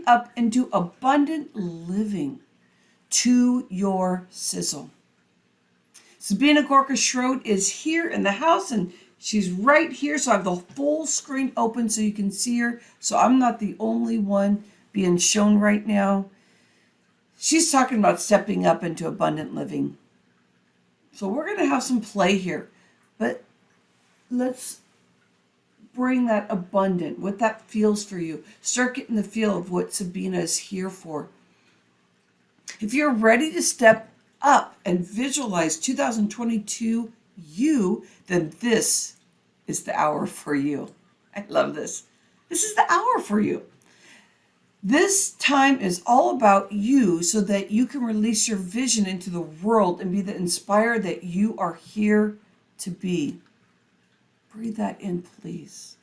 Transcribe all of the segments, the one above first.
up into abundant living to your sizzle. Sabine Goerke Shrode is here in the house, and she's right here. So I have the full screen open so you can see her. So I'm not the only one being shown right now. She's talking about stepping up into abundant living. So we're going to have some play here, but let's bring that abundant, what that feels for you. Start getting the feel of what Sabine is here for. If you're ready to step up and visualize 2022 you, then this is the hour for you. I love this. This is the hour for you. This time is all about you so that you can release your vision into the world and be the inspired that you are here to be. Breathe that in, please.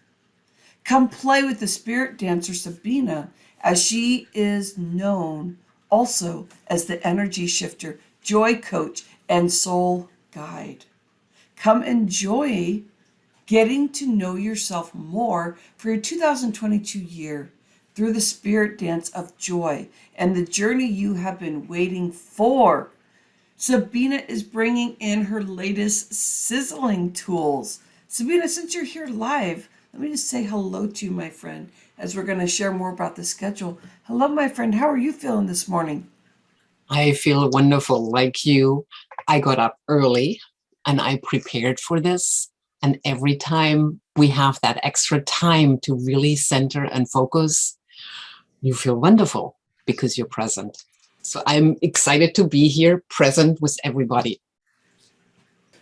Come play with the spirit dancer Sabine, as she is known also as the energy shifter, joy coach, and soul guide. Come enjoy getting to know yourself more for your 2022 year through the spirit dance of joy and the journey you have been waiting for. Sabine is bringing in her latest sizzling tools. Sabine, since you're here live, let me just say hello to you, my friend, as we're going to share more about the schedule. Hello, my friend. How are you feeling this morning? I feel wonderful. Like you, I got up early and I prepared for this. And every time we have that extra time to really center and focus, you feel wonderful because you're present. So I'm excited to be here, present with everybody.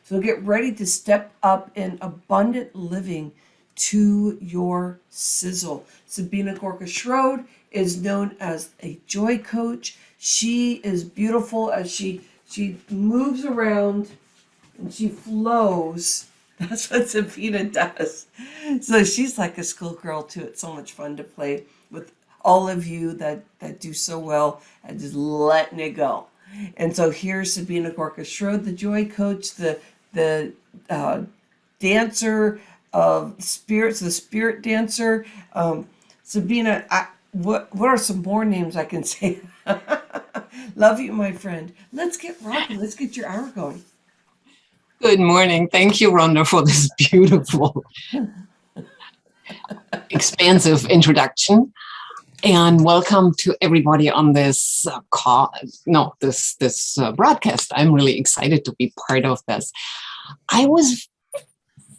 So get ready to step up in abundant living to your sizzle. Sabine Goerke Shrode is known as a joy coach. She is beautiful as she moves around and she flows. That's what Sabine does. So she's like a schoolgirl too. It's so much fun to play with all of you that do so well at just letting it go. And so here's Sabine Goerke Shrode, the joy coach, the dancer of spirits, the spirit dancer. Sabine, what are some more names I can say? Love you, my friend. Let's get rocking. Let's get your hour going. Good morning. Thank you, Rhonda, for this beautiful, expansive introduction. And welcome to everybody on this broadcast. I'm really excited to be part of this. I was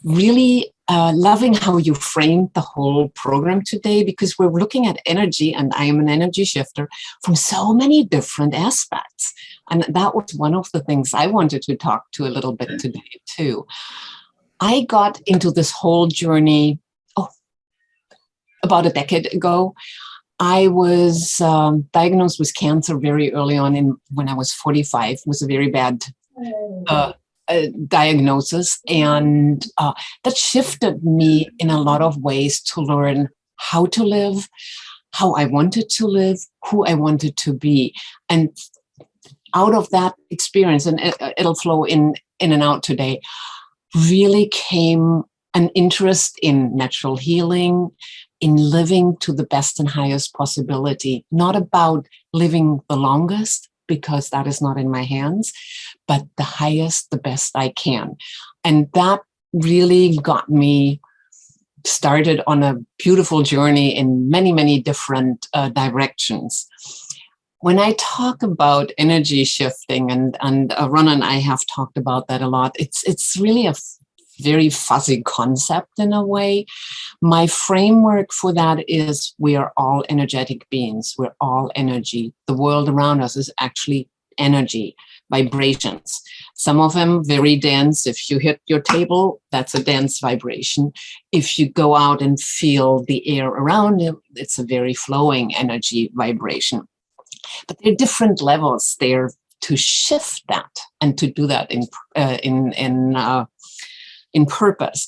really loving how you framed the whole program today, because we're looking at energy, and I am an energy shifter, from so many different aspects. And that was one of the things I wanted to talk to a little bit today too. I got into this whole journey about a decade ago. I was diagnosed with cancer very early on when I was 45. It was a very bad diagnosis. And that shifted me in a lot of ways to learn how to live, how I wanted to live, who I wanted to be. And out of that experience, and it'll flow in and out today, really came an interest in natural healing, in living to the best and highest possibility, not about living the longest, because that is not in my hands, but the highest, the best I can. And that really got me started on a beautiful journey in many, many different directions. When I talk about energy shifting, and Ron and I have talked about that a lot, it's really a very fuzzy concept in a way. My framework for that is we are all energetic beings. We're all energy. The world around us is actually energy, vibrations. Some of them very dense. If you hit your table, that's a dense vibration. If you go out and feel the air around it, it's a very flowing energy vibration. But there are different levels there to shift that and to do that in purpose.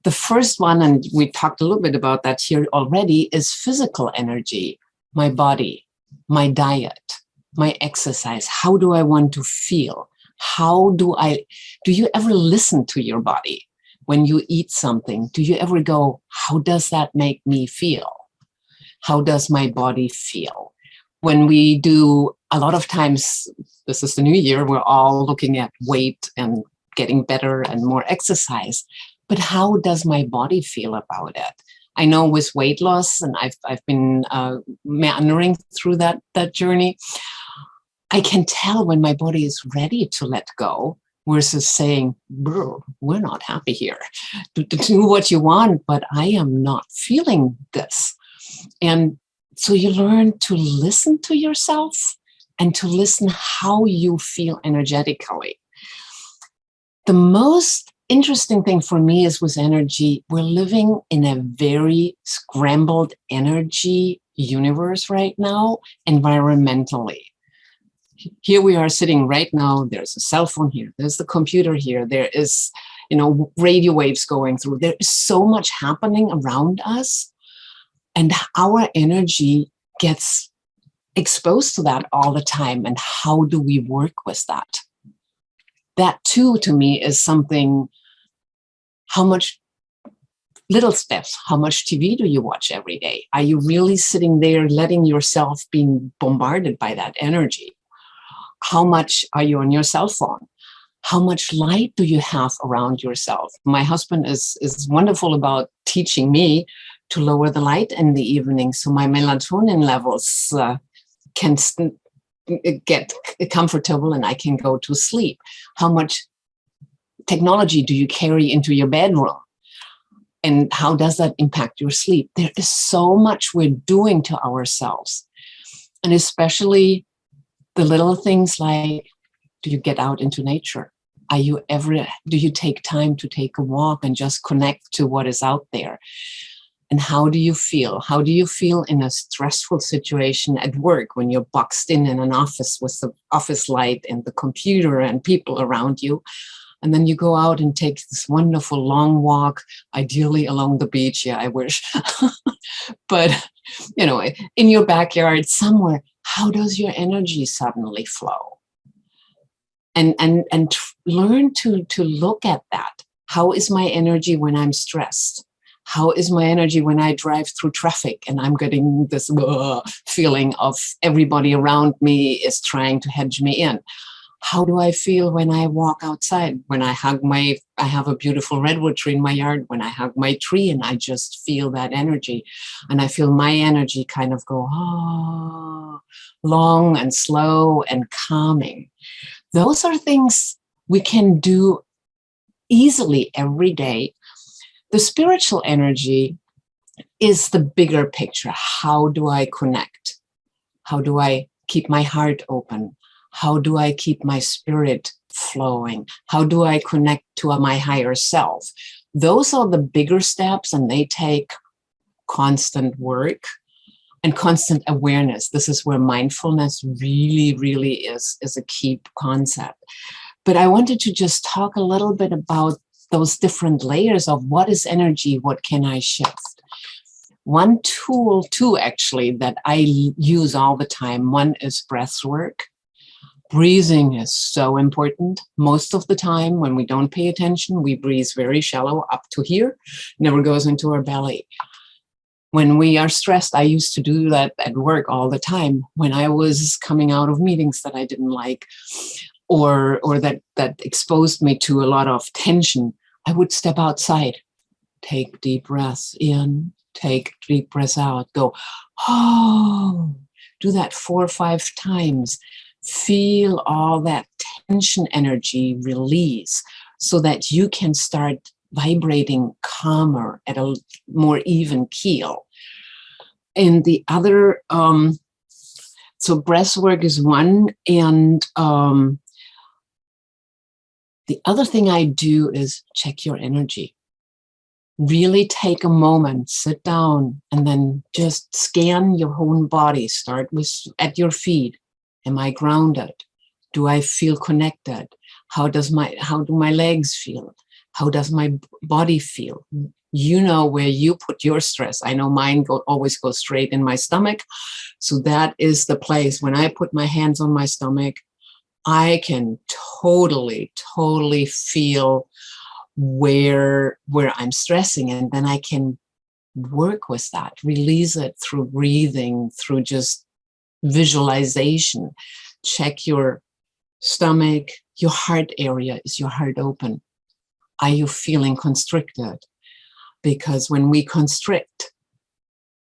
The first one, and we talked a little bit about that here already, is physical energy, my body, my diet, my exercise. How do I want to feel? Do you ever listen to your body when you eat something? Do you ever go, how does that make me feel? How does my body feel? When we do, a lot of times, this is the new year, we're all looking at weight and getting better and more exercise. But how does my body feel about it? I know with weight loss, and I've been meandering through that journey, I can tell when my body is ready to let go versus saying, bro, we're not happy here. Do what you want, but I am not feeling this. And so you learn to listen to yourself and to listen how you feel energetically. The most interesting thing for me is with energy, we're living in a very scrambled energy universe right now, environmentally. Here we are sitting right now, there's a cell phone here, there's the computer here, there is, radio waves going through. There is so much happening around us, and our energy gets exposed to that all the time. And how do we work with that? That too, to me, is something, how much little steps, how much TV do you watch every day? Are you really sitting there letting yourself being bombarded by that energy? How much are you on your cell phone? How much light do you have around yourself? My husband is wonderful about teaching me to lower the light in the evening so my melatonin levels can get comfortable and I can go to sleep. How much technology do you carry into your bedroom? And how does that impact your sleep? There is so much we're doing to ourselves. And especially the little things like, do you get out into nature? Do you take time to take a walk and just connect to what is out there? And how do you feel? How do you feel in a stressful situation at work when you're boxed in an office with the office light and the computer and people around you? And then you go out and take this wonderful long walk, ideally along the beach. Yeah, I wish. But, in your backyard somewhere, how does your energy suddenly flow? And learn to look at that. How is my energy when I'm stressed? How is my energy when I drive through traffic and I'm getting this feeling of everybody around me is trying to hedge me in? How do I feel when I walk outside? When I have a beautiful redwood tree in my yard, when I hug my tree and I just feel that energy. And I feel my energy kind of go, long and slow and calming. Those are things we can do easily every day. The spiritual energy is the bigger picture. How do I connect? How do I keep my heart open? How do I keep my spirit flowing? How do I connect to my higher self? Those are the bigger steps, and they take constant work and constant awareness. This is where mindfulness really, really is a key concept. But I wanted to just talk a little bit about those different layers of what is energy, what can I shift? One tool too, actually, that I use all the time, one is breath work. Breathing is so important. Most of the time when we don't pay attention, we breathe very shallow up to here, never goes into our belly. When we are stressed, I used to do that at work all the time when I was coming out of meetings that I didn't like, or that exposed me to a lot of tension. I would step outside, take deep breaths in, take deep breaths out, go, do that 4 or 5 times. Feel all that tension energy release so that you can start vibrating calmer at a more even keel. And the other, so breath work is one. And the other thing I do is check your energy. Really take a moment, sit down, and then just scan your whole body. Start with at your feet. Am I grounded? Do I feel connected? How do my legs feel? How does my body feel? You know where you put your stress. I know mine always goes straight in my stomach. So that is the place. When I put my hands on my stomach, I can totally feel where I'm stressing, and then I can work with that, release it through breathing, through just visualization. Check your stomach, your heart area. Is your heart open? Are you feeling constricted? Because when we constrict,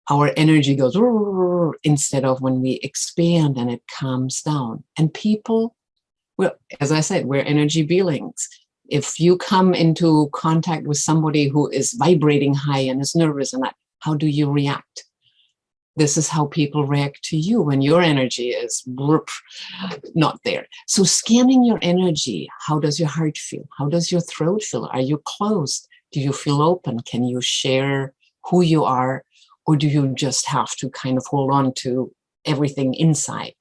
our energy goes instead of when we expand and it calms down. And people, well, as I said, we're energy beings. If you come into contact with somebody who is vibrating high and is nervous and that, how do you react? This is how people react to you when your energy is not there. So scanning your energy, how does your heart feel? How does your throat feel? Are you closed? Do you feel open? Can you share who you are? Or do you just have to kind of hold on to everything inside?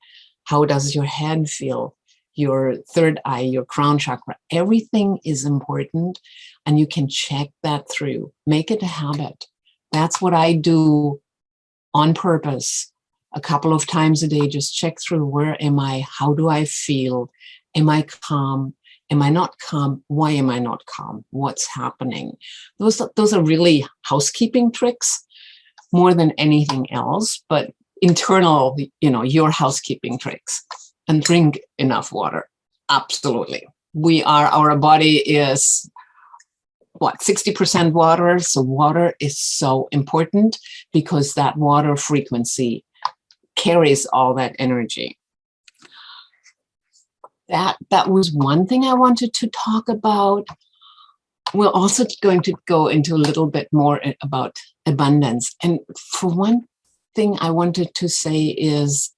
How does your head feel? Your third eye, your crown chakra, everything is important, and you can check that through. Make it a habit. That's what I do on purpose a couple of times a day. Just check through, where am I? How do I feel? Am I calm? Am I not calm? Why am I not calm? What's happening? Those are really housekeeping tricks more than anything else, but internal, your housekeeping tricks. And drink enough water. Absolutely. Our body is 60% water. So water is so important because that water frequency carries all that energy. That was one thing I wanted to talk about. We're also going to go into a little bit more about abundance. And for one thing I wanted to say is,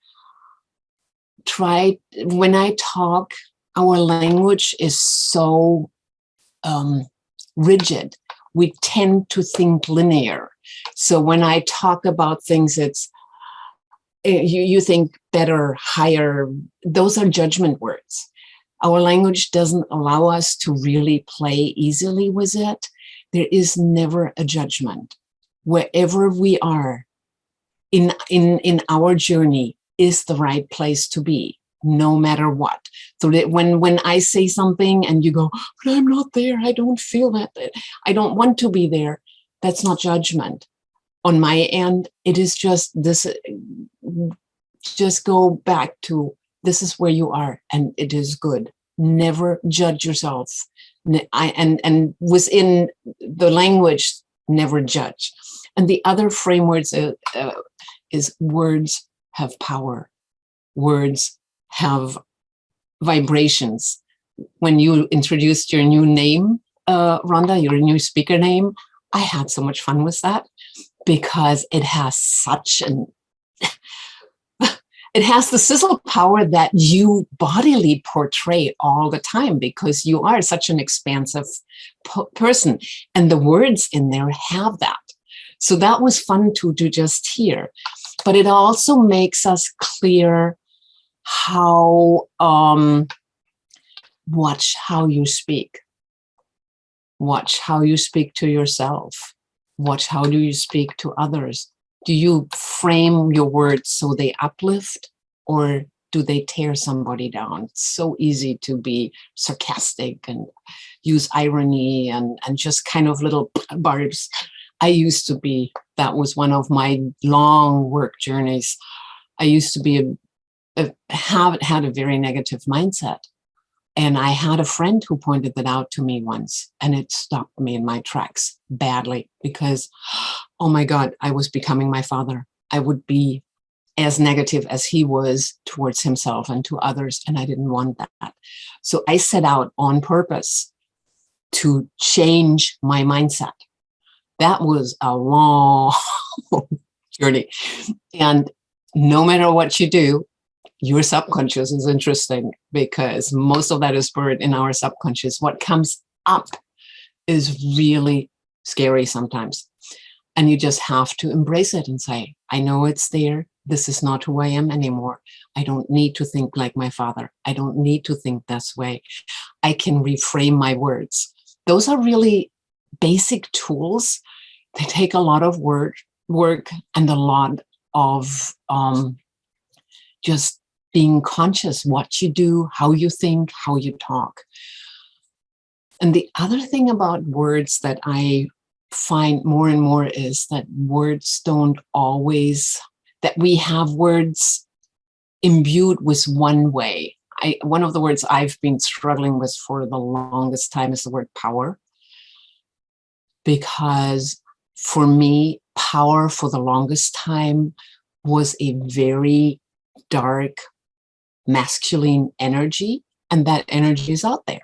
when I talk, our language is so rigid. We tend to think linear. So when I talk about things, it's you think better, higher. Those are judgment words. Our language doesn't allow us to really play easily with it. There is never a judgment. Wherever we are in our journey is the right place to be, no matter what. So that when I say something and you go, but I'm not there, I don't feel that, I don't want to be there, that's not judgment. On my end, it is just this, just go back to, this is where you are and it is good. Never judge yourself. And within the language, never judge. And the other frameworks is words have power. Words have vibrations. When you introduced your new name, Rhonda, your new speaker name, I had so much fun with that because it has such it has the sizzle power that you bodily portray all the time because you are such an expansive person, and the words in there have that. So that was fun to just hear. But it also makes us clear how, watch how you speak. Watch how you speak to yourself. Watch how do you speak to others. Do you frame your words so they uplift or do they tear somebody down? It's so easy to be sarcastic and use irony and just kind of little barbs. I used to be, that was one of my long work journeys. I used to be had a very negative mindset. And I had a friend who pointed that out to me once, and it stopped me in my tracks badly because, oh my God, I was becoming my father. I would be as negative as he was towards himself and to others, and I didn't want that. So I set out on purpose to change my mindset. That was a long journey. And no matter what you do, your subconscious is interesting because most of that is buried in our subconscious. What comes up is really scary sometimes. And you just have to embrace it and say, I know it's there. This is not who I am anymore. I don't need to think like my father. I don't need to think this way. I can reframe my words. Those are really basic tools. They take a lot of work and a lot of just being conscious what you do, how you think, how you talk. And the other thing about words that I find more and more is that words don't always, that we have words imbued with one way. One of the words I've been struggling with for the longest time is the word power. Because for me, power for the longest time was a very dark, masculine energy, and that energy is out there.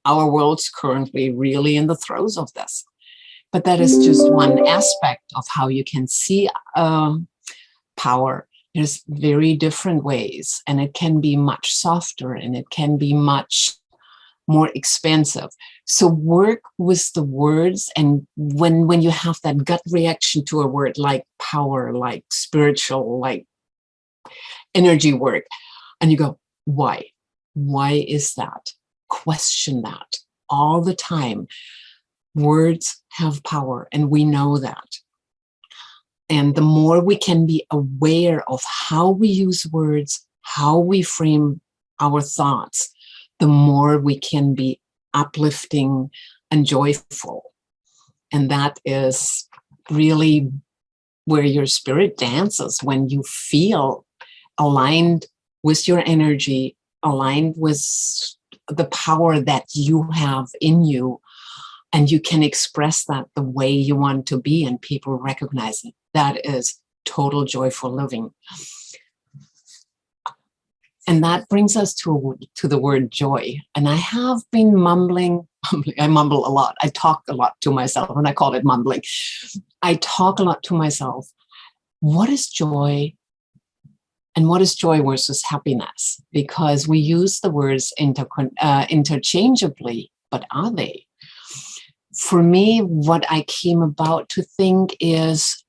Our world's currently really in the throes of this. But that is just one aspect of how you can see power. There's very different ways, and it can be much softer, and it can be much more expansive. So work with the words, and when you have that gut reaction to a word like power, like spiritual, like energy work, and you go, why? Why is that? Question that all the time. Words have power, and we know that. And the more we can be aware of how we use words, how we frame our thoughts, the more we can be uplifting and joyful. And that is really where your spirit dances, when you feel aligned with your energy, aligned with the power that you have in you, and you can express that the way you want to be, and people recognize it. That is total joyful living. And that brings us to the word joy. And I have been mumbling. I mumble a lot. I talk a lot to myself, and I call it mumbling. I talk a lot to myself. What is joy? And what is joy versus happiness? Because we use the words interchangeably, but are they? For me, what I came about to think is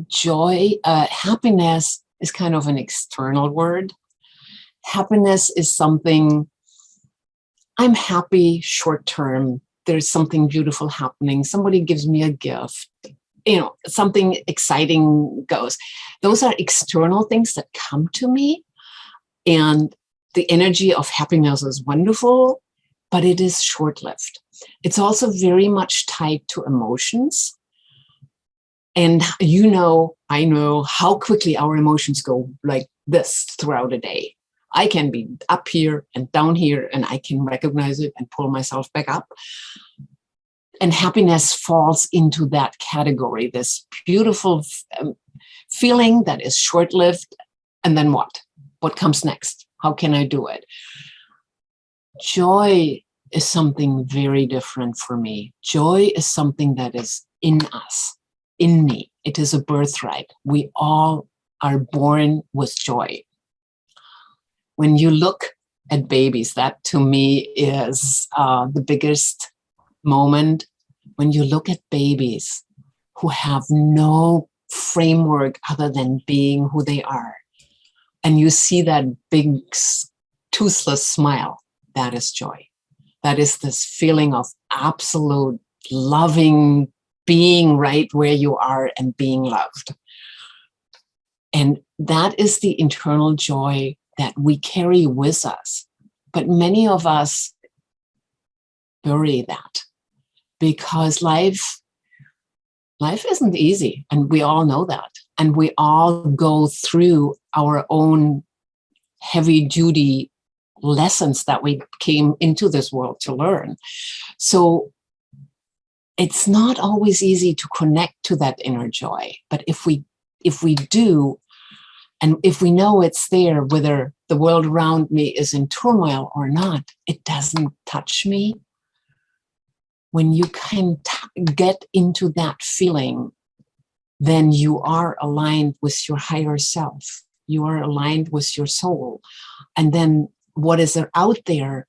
joy, happiness is kind of an external word. Happiness is something, I'm happy short term. There's something beautiful happening. Somebody gives me a gift. Something exciting goes. Those are external things that come to me. And the energy of happiness is wonderful, but it is short-lived. It's also very much tied to emotions. And I know how quickly our emotions go like this throughout a day. I can be up here and down here, and I can recognize it and pull myself back up. And happiness falls into that category, this beautiful feeling that is short-lived. And then what? What comes next? How can I do it? Joy is something very different for me. Joy is something that is in us, in me. It is a birthright. We all are born with joy. When you look at babies, that to me is the biggest moment. When you look at babies who have no framework other than being who they are, and you see that big toothless smile, that is joy. That is this feeling of absolute loving, being right where you are and being loved. And that is the internal joy that we carry with us. But many of us bury that because life isn't easy, and we all know that. And we all go through our own heavy-duty lessons that we came into this world to learn. So it's not always easy to connect to that inner joy. But if we do, and if we know it's there, whether the world around me is in turmoil or not, it doesn't touch me. When you can get into that feeling, then you are aligned with your higher self. You are aligned with your soul. And then what is out there,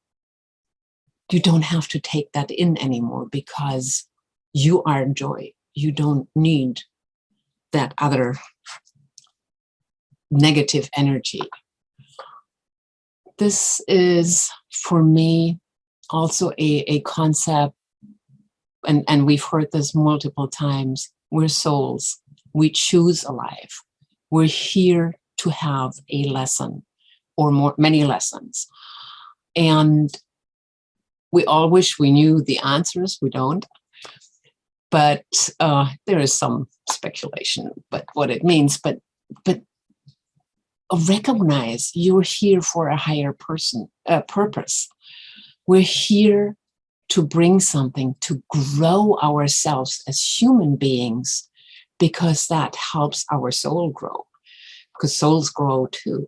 you don't have to take that in anymore because you are joy. You don't need that other negative energy. This is, for me, also a concept, and we've heard this multiple times. We're souls. We choose a life. We're here to have a lesson or many lessons. And we all wish we knew the answers. We don't. but there is some speculation, but what it means. But recognize you're here for a higher purpose. We're here to bring something, to grow ourselves as human beings, because that helps our soul grow. Because souls grow too.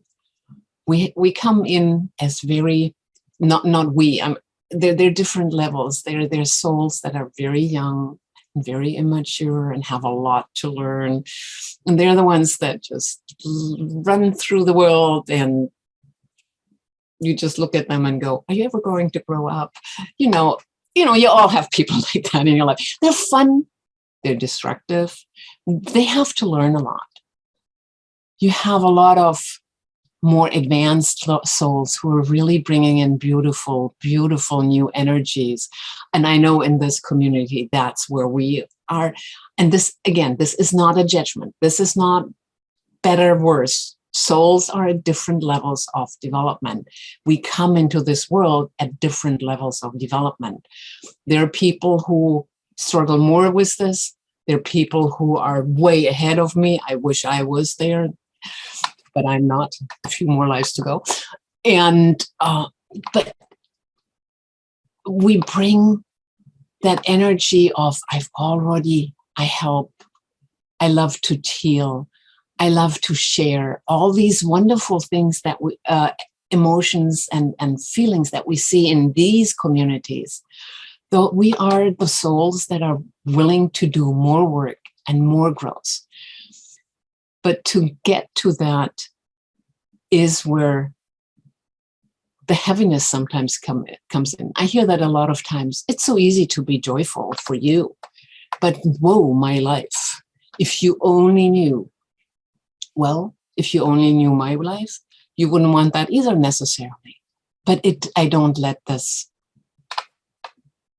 We come in as very not we. They're different levels. They're souls that are very young, very immature, and have a lot to learn. And they're the ones that just run through the world, and you just look at them and go, are you ever going to grow up? You all have people like that in your life. They're fun. They're destructive. They have to learn a lot. You have a lot of more advanced souls who are really bringing in beautiful, beautiful new energies. And I know in this community, that's where we are. And this, again, this is not a judgment. This is not better, worse. Souls are at different levels of development. We come into this world at different levels of development. There are people who struggle more with this. There are people who are way ahead of me. I wish I was there, but I'm not. A few more lives to go. And but we bring that energy of I help, I love to heal, I love to share, all these wonderful things that we emotions and feelings that we see in these communities. Though we are the souls that are willing to do more work and more growth. But to get to that is where the heaviness sometimes comes in. I hear that a lot of times. It's so easy to be joyful for you, but whoa, my life. If you only knew, well, if you only knew my life, you wouldn't want that either necessarily. But I don't let this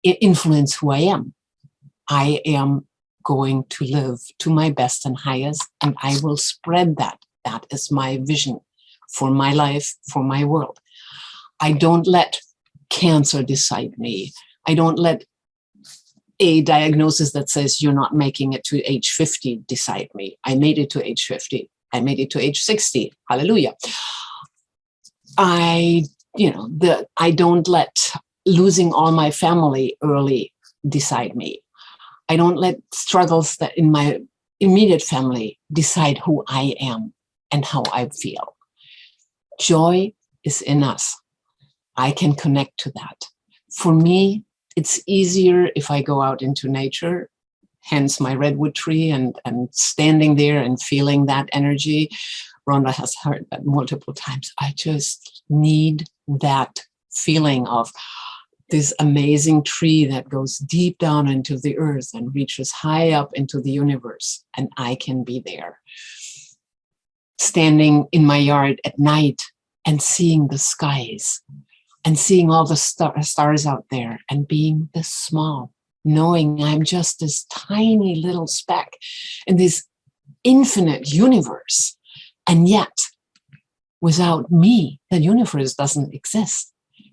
influence who I am. I am going to live to my best and highest, and I will spread that. That is my vision for my life, for my world. I don't let cancer decide me. I don't let a diagnosis that says you're not making it to age 50 decide me. I made it to age 50. I made it to age 60. Hallelujah. I don't let losing all my family early decide me. I don't let struggles that in my immediate family decide who I am and how I feel. Joy is in us. I can connect to that. For me, it's easier if I go out into nature, hence my redwood tree and standing there and feeling that energy. Rhonda has heard that multiple times. I just need that feeling of this amazing tree that goes deep down into the earth and reaches high up into the universe, and I can be there. Standing in my yard at night and seeing the skies and seeing all the stars out there and being this small, knowing I'm just this tiny little speck in this infinite universe. And yet, without me, the universe doesn't exist,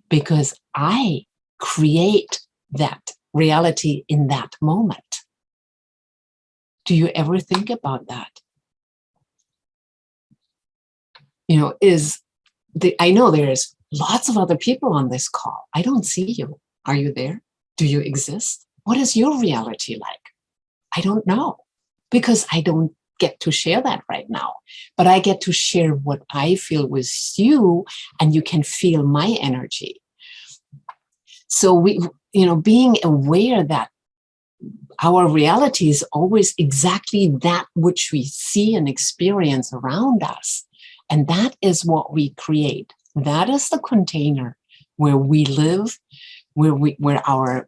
because I create that reality in that moment. Do you ever think about that? I know there's lots of other people on this call. I don't see you. Are you there? Do you exist? What is your reality like? I don't know, because I don't get to share that right now, but I get to share what I feel with you, and you can feel my energy. So being aware that our reality is always exactly that which we see and experience around us. And that is what we create. That is the container where we live, where our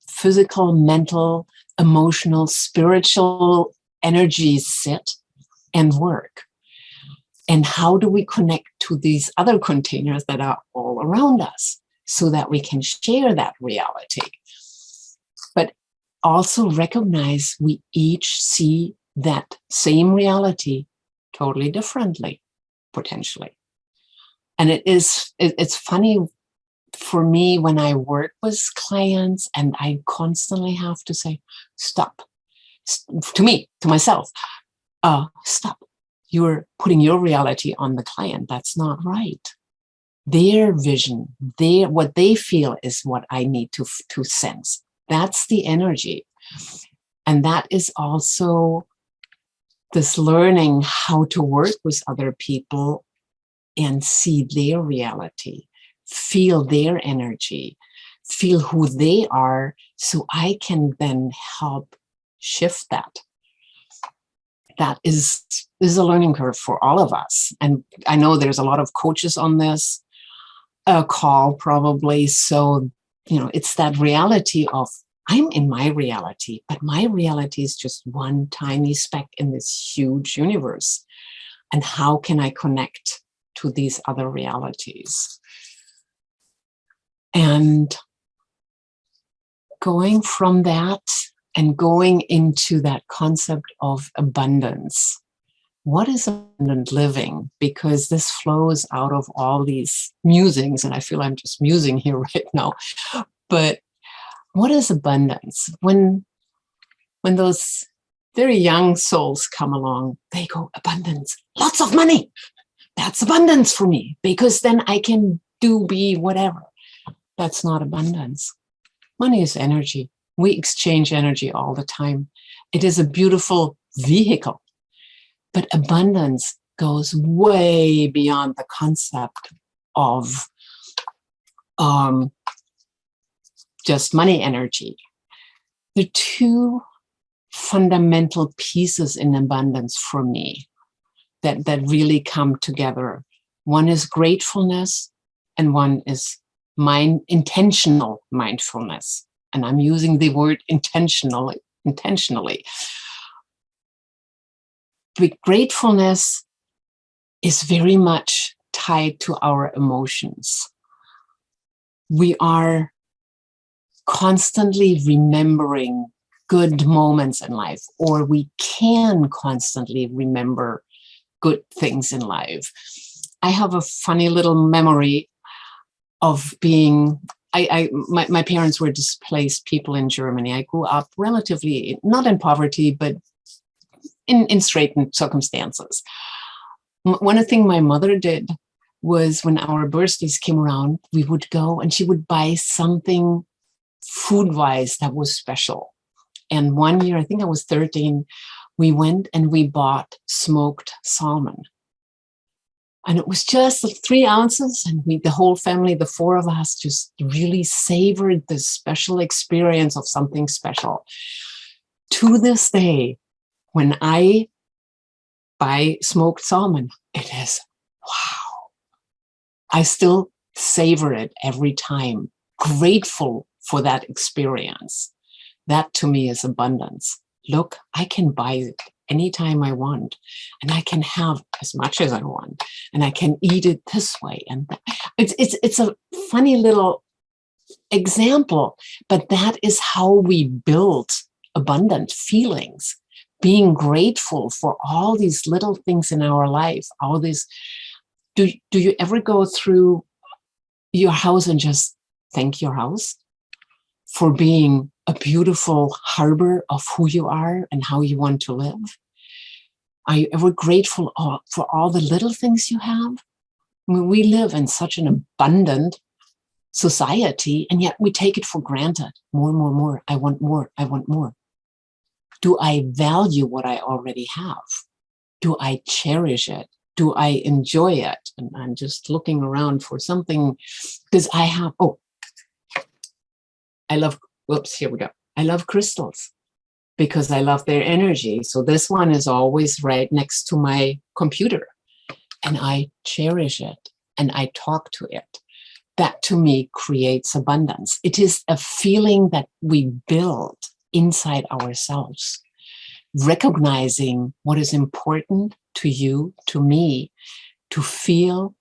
physical, mental, emotional, spiritual energies sit and work. And how do we connect to these other containers that are all around us so that we can share that reality? But also recognize we each see that same reality totally differently, potentially. And it's funny for me, when I work with clients and I constantly have to say, stop, to me, to myself, stop. You're putting your reality on the client. That's not right. Their vision, what they feel is what I need to sense. That's the energy. And that is also this learning how to work with other people and see their reality, feel their energy, feel who they are, so I can then help shift that. That is a learning curve for all of us. And I know there's a lot of coaches on this call probably. So, it's that reality of I'm in my reality, but my reality is just one tiny speck in this huge universe. And how can I connect to these other realities? And going from that and going into that concept of abundance. What is abundant living? Because this flows out of all these musings, and I feel I'm just musing here right now. But what is abundance? When those very young souls come along, they go, abundance, lots of money. That's abundance for me, because then I can be whatever. That's not abundance. Money is energy. We exchange energy all the time. It is a beautiful vehicle. But abundance goes way beyond the concept of just money energy. The two fundamental pieces in abundance for me that really come together. One is gratefulness, and one is intentional mindfulness. And I'm using the word intentionally. But gratefulness is very much tied to our emotions. We are constantly remembering good moments in life, or we can constantly remember good things in life. I have a funny little memory of being, my parents were displaced people in Germany. I grew up relatively, not in poverty, but in straitened circumstances. One thing my mother did was when our birthdays came around, we would go and she would buy something food-wise that was special. And one year, I think I was 13, we went and we bought smoked salmon. And it was just 3 ounces, and the whole family, the 4 of us, just really savored this special experience of something special. To this day, when I buy smoked salmon, it is, wow. I still savor it every time, grateful for that experience. That to me is abundance. Look, I can buy it anytime I want, and I can have as much as I want, and I can eat it this way. And it's a funny little example, but that is how we build abundant feelings. Being grateful for all these little things in our life, all these. Do you ever go through your house and just thank your house for being a beautiful harbor of who you are and how you want to live? Are you ever grateful for all the little things you have? I mean, we live in such an abundant society, and yet we take it for granted. More, more, more. I want more. I want more. Do I value what I already have? Do I cherish it? Do I enjoy it? And I'm just looking around for something, because I have, here we go. I love crystals because I love their energy. So this one is always right next to my computer, and I cherish it and I talk to it. That to me creates abundance. It is a feeling that we build inside ourselves, recognizing what is important to you, to me, to feel,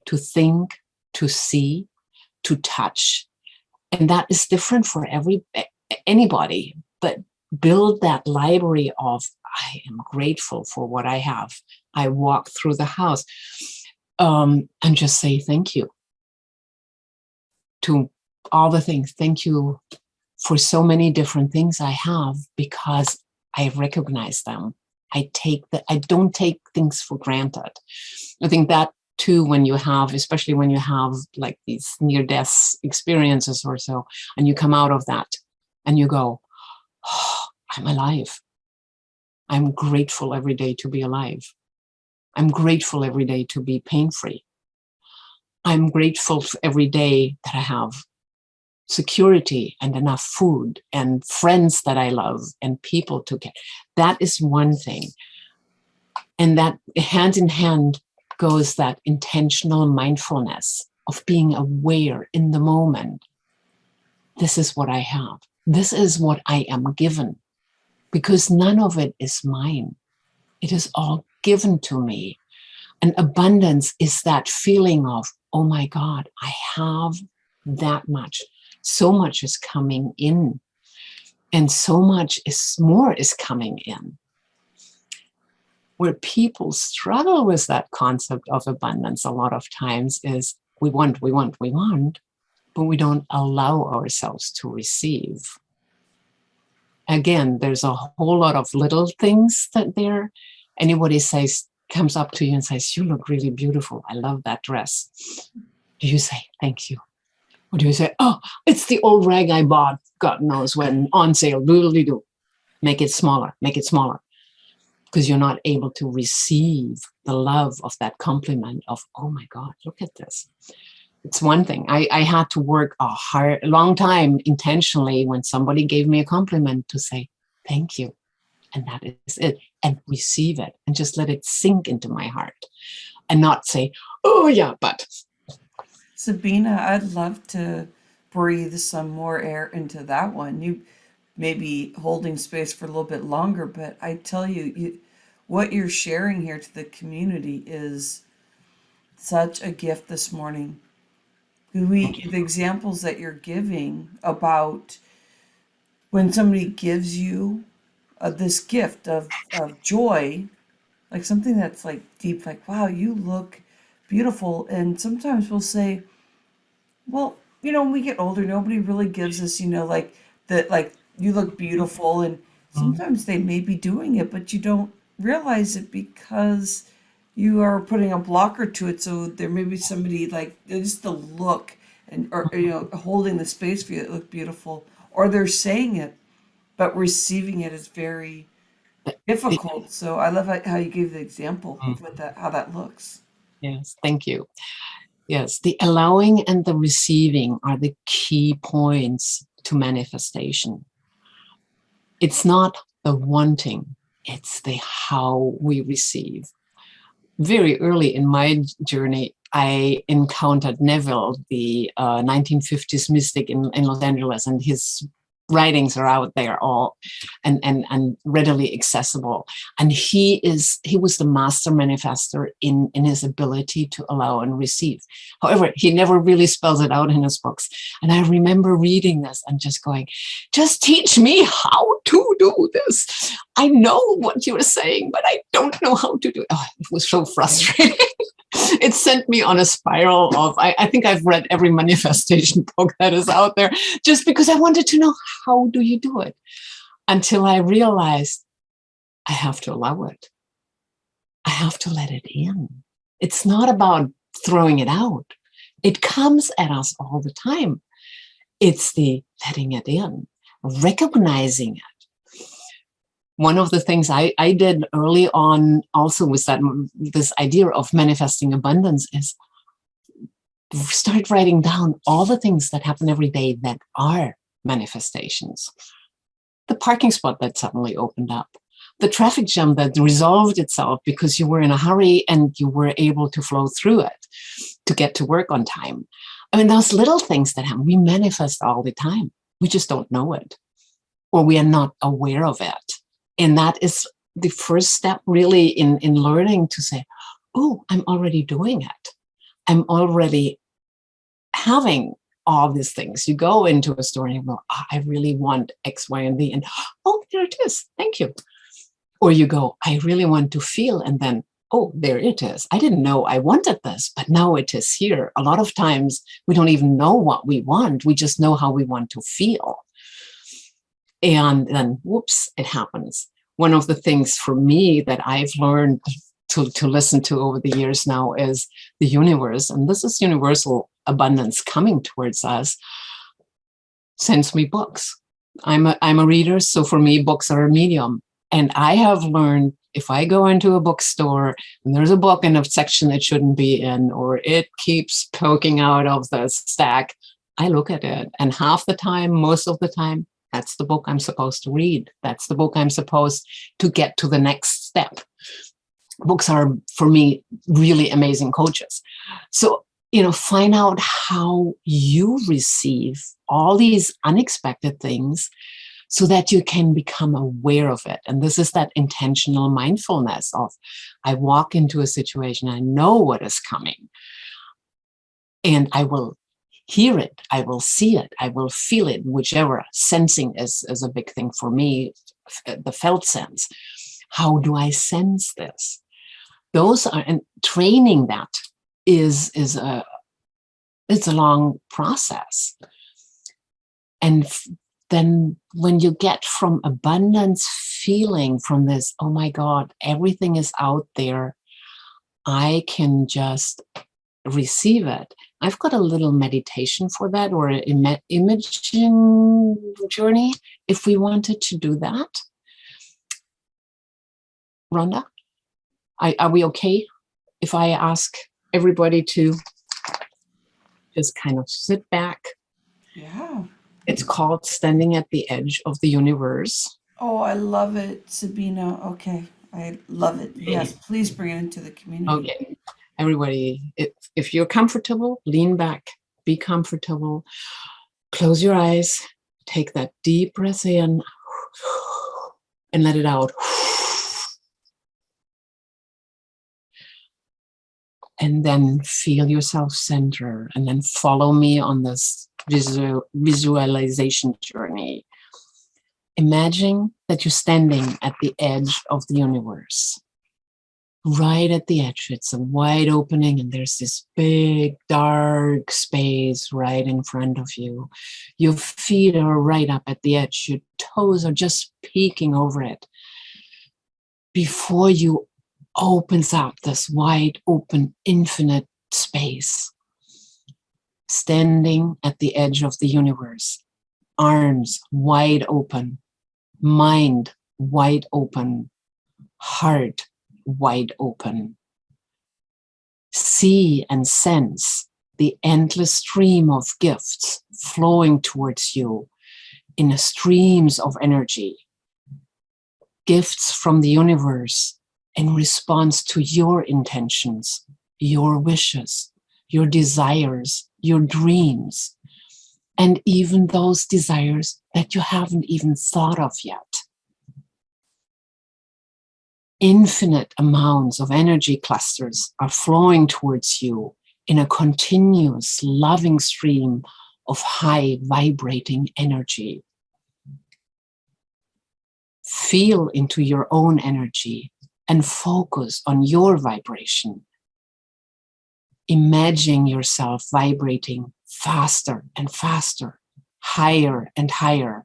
to think, to see, to touch. And that is different for anybody, but build that library of, I am grateful for what I have. I walk through the house and just say thank you. to all the things. Thank you for so many different things I have, because I recognize them. I don't take things for granted. I think that too, when you have, especially when you have like these near-death experiences or so, and you come out of that and you go, oh, I'm alive. I'm grateful every day to be alive. I'm grateful every day to be pain-free. I'm grateful every day that I have security and enough food and friends that I love and people to get. That is one thing. And that hand in hand goes that intentional mindfulness of being aware in the moment. This is what I have. This is what I am given, because none of it is mine. It is all given to me. And abundance is that feeling of, oh my God, I have that much. So much is coming in, and so much more is coming in. Where people struggle with that concept of abundance a lot of times is we want, but we don't allow ourselves to receive. Again, there's a whole lot of little things that anybody comes up to you and says, you look really beautiful. I love that dress. Do you say, thank you? Or do you say, oh, it's the old rag I bought, God knows when, on sale, doodly-doo. Make it smaller, because you're not able to receive the love of that compliment of, oh my God, look at this. It's one thing. I had to work a long time intentionally when somebody gave me a compliment to say, thank you. And that is it. And receive it and just let it sink into my heart and not say, oh yeah, but. Sabine, I'd love to breathe some more air into that one. You may be holding space for a little bit longer, but I tell you, what you're sharing here to the community is such a gift this morning. The examples that you're giving about when somebody gives you this gift of joy, like something that's like deep, like, wow, you look beautiful. And sometimes we'll say, well, when we get older, nobody really gives us, like that, like you look beautiful. And sometimes they may be doing it, but you don't realize it because you are putting a blocker to it. So there may be somebody like just the look or holding the space for you that look beautiful, or they're saying it, but receiving it is very difficult. So I love how you gave the example of how that looks. Yes, thank you. Yes, the allowing and the receiving are the key points to manifestation. It's not the wanting, it's the how we receive. Very early in my journey, I encountered Neville, the 1950s mystic in Los Angeles, and his writings are out there all and readily accessible. And he was the master manifester in his ability to allow and receive. However, he never really spells it out in his books. And I remember reading this and just going, just teach me how to do this. I know what you're saying, but I don't know how to do it. Oh, it was so frustrating. It sent me on a spiral of, I think I've read every manifestation book that is out there just because I wanted to know, how do you do it? Until I realized I have to allow it. I have to let it in. It's not about throwing it out. It comes at us all the time. It's the letting it in, recognizing it. One of the things I did early on also with this idea of manifesting abundance is start writing down all the things that happen every day that are manifestations. The parking spot that suddenly opened up, the traffic jam that resolved itself because you were in a hurry and you were able to flow through it to get to work on time. I mean, those little things that happen, we manifest all the time. We just don't know it, or we are not aware of it. And that is the first step really in learning to say, oh, I'm already doing it. I'm already having all these things. You go into a store and you go, oh, I really want X, Y, and Z. And oh, there it is. Thank you. Or you go, I really want to feel. And then, oh, there it is. I didn't know I wanted this, but now it is here. A lot of times we don't even know what we want. We just know how we want to feel. And then, whoops, it happens. One of the things for me that I've learned to listen to over the years now is the universe. And this is universal abundance coming towards us. Sends me books. I'm a reader. So for me, books are a medium. And I have learned if I go into a bookstore and there's a book in a section it shouldn't be in, or it keeps poking out of the stack, I look at it. And half the time, most of the time, that's the book I'm supposed to read. That's the book I'm supposed to get to the next step. Books are, for me, really amazing coaches. So, find out how you receive all these unexpected things so that you can become aware of it. And this is that intentional mindfulness of, I walk into a situation, I know what is coming, and I will hear it, I will see it, I will feel it, whichever. Sensing is a big thing for me, the felt sense. How do I sense this? Those are, and training that it's a long process. And then when you get from abundance feeling from this, oh my God, everything is out there, I can just receive it. I've got a little meditation for that, or an imaging journey, if we wanted to do that. Rhonda, are we okay if I ask everybody to just kind of sit back? Yeah. It's called Standing at the Edge of the Universe. Oh, I love it, Sabina. Okay. I love it. Yes, please bring it into the community. Okay. Everybody, if you're comfortable, lean back, be comfortable, close your eyes, take that deep breath in and let it out. And then feel yourself center, and then follow me on this visualization journey. Imagine that you're standing at the edge of the universe. Right at the edge, it's a wide opening, and there's this big dark space right in front of you. Your feet are right up at the edge, your toes are just peeking over it. Before you opens up this wide open infinite space, standing at the edge of the universe, arms wide open, mind wide open, heart wide open. See and sense the endless stream of gifts flowing towards you in streams of energy. Gifts from the universe in response to your intentions, your wishes, your desires, your dreams, and even those desires that you haven't even thought of yet. Infinite amounts of energy clusters are flowing towards you in a continuous, loving stream of high vibrating energy. Feel into your own energy and focus on your vibration. Imagine yourself vibrating faster and faster, higher and higher,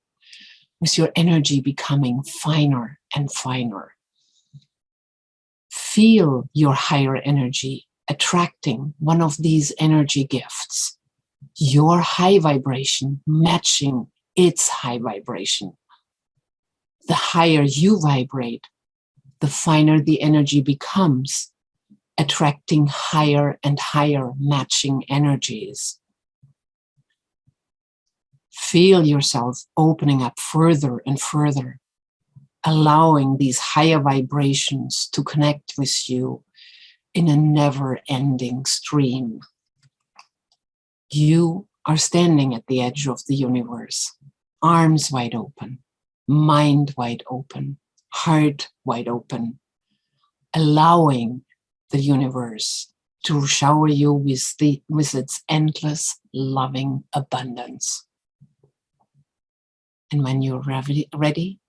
with your energy becoming finer and finer. Feel your higher energy attracting one of these energy gifts, your high vibration matching its high vibration. The higher you vibrate, the finer the energy becomes, attracting higher and higher matching energies. Feel yourself opening up further and further, allowing these higher vibrations to connect with you in a never-ending stream. You are standing at the edge of the universe, arms wide open, mind wide open, heart wide open, allowing the universe to shower you with its endless loving abundance. And when you're ready,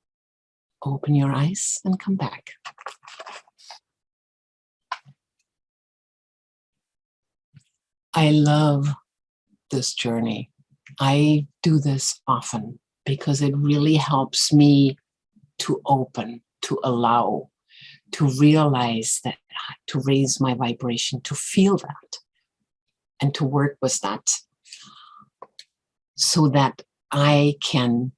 open your eyes and come back. I love this journey. I do this often because it really helps me to open, to allow, to realize that, to raise my vibration, to feel that, and to work with that so that I can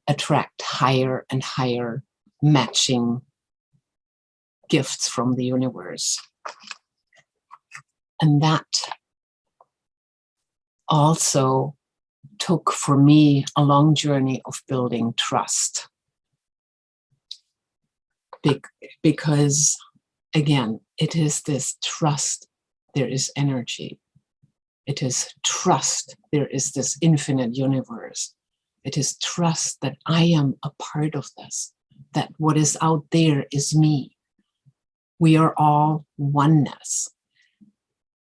attract higher and higher matching gifts from the universe. And that also took for me a long journey of building trust. Because again, it is this trust, there is energy. It is trust, there is this infinite universe. It is trust that I am a part of this, that what is out there is me. We are all oneness.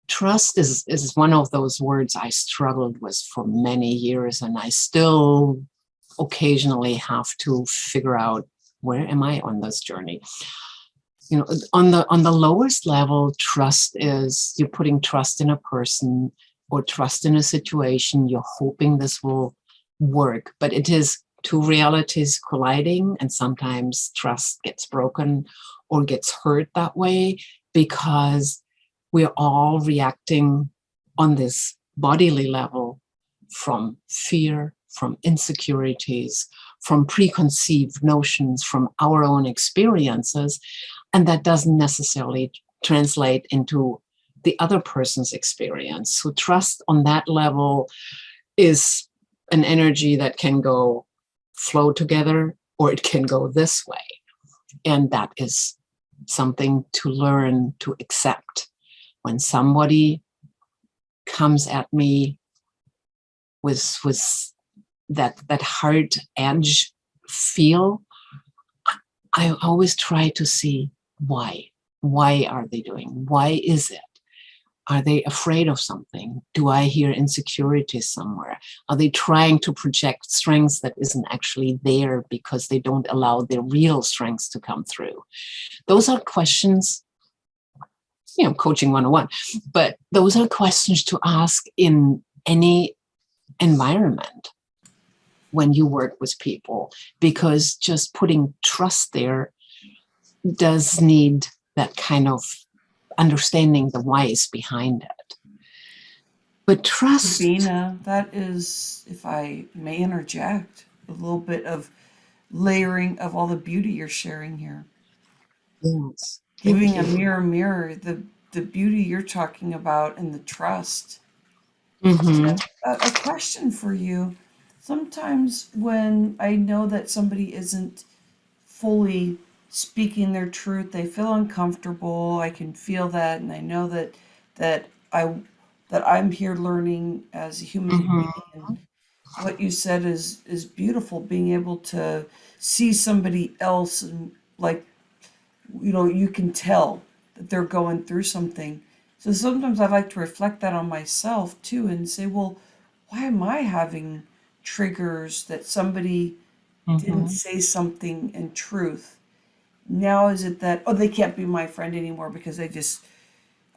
Trust is one of those words I struggled with for many years, and I still occasionally have to figure out, where am I on this journey? You know, on the lowest level, trust is you're putting trust in a person or trust in a situation. You're hoping this will work, but it is two realities colliding, and sometimes trust gets broken or gets hurt that way because we're all reacting on this bodily level from fear, from insecurities, from preconceived notions, from our own experiences. And that doesn't necessarily translate into the other person's experience. So trust on that level is an energy that can go flow together, or it can go this way. And that is something to learn to accept. When somebody comes at me with that hard edge feel, I always try to see why. Why are they doing? Why is it? Are they afraid of something? Do I hear insecurity somewhere? Are they trying to project strengths that isn't actually there because they don't allow their real strengths to come through? Those are questions, coaching 101, but those are questions to ask in any environment when you work with people, because just putting trust there does need that kind of understanding the whys behind it. But trust. Sabine, that is, if I may interject, a little bit of layering of all the beauty you're sharing here. Yes. Giving a mirror, the beauty you're talking about and the trust. Mm-hmm. A question for you. Sometimes when I know that somebody isn't fully speaking their truth, they feel uncomfortable. I can feel that, and I know that I'm here learning as a human being. And what you said is beautiful. Being able to see somebody else, and like, you can tell that they're going through something. So sometimes I like to reflect that on myself too and say, well, why am I having triggers that somebody didn't say something in truth? Now is it that, oh, they can't be my friend anymore because they just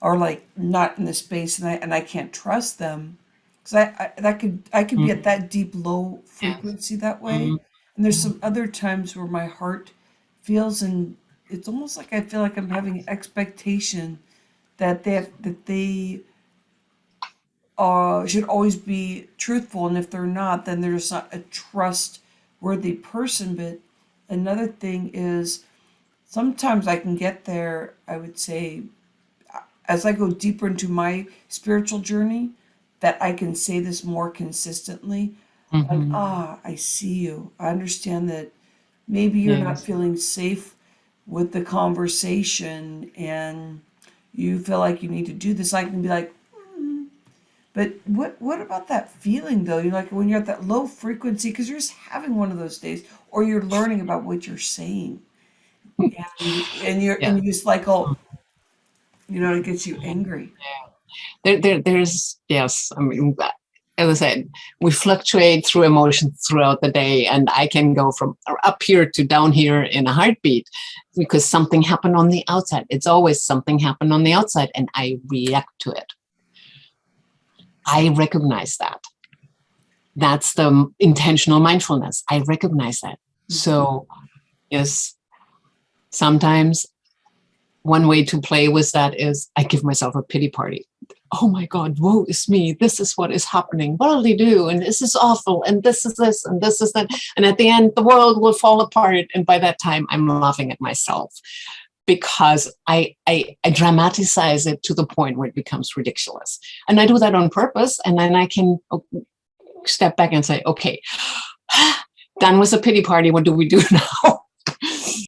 are like not in the space, and I can't trust them because I could be at that deep low frequency that way. And there's some other times where my heart feels, and it's almost like I feel like I'm having expectation that they should always be truthful, and if they're not, then they're just not a trustworthy person. But another thing is sometimes I can get there, I would say, as I go deeper into my spiritual journey, that I can say this more consistently. Like, I see you. I understand that maybe you're not feeling safe with the conversation and you feel like you need to do this. I can be like, but what about that feeling though? You're like when you're at that low frequency because you're just having one of those days, or you're learning about what you're saying, and you just like, oh, it gets you angry. There's, yes, I mean, as I said, we fluctuate through emotions throughout the day, and I can go from up here to down here in a heartbeat because something happened on the outside. It's always something happened on the outside, and I react to it. I recognize that. That's the intentional mindfulness. I recognize that. So yes, sometimes one way to play with that is I give myself a pity party. Oh my God, woe is me. This is what is happening. What'll they do? And this is awful. And this is this, and this is that. And at the end, the world will fall apart. And by that time, I'm laughing at myself because I dramatize it to the point where it becomes ridiculous. And I do that on purpose. And then I can step back and say, okay, done with the pity party. What do we do now?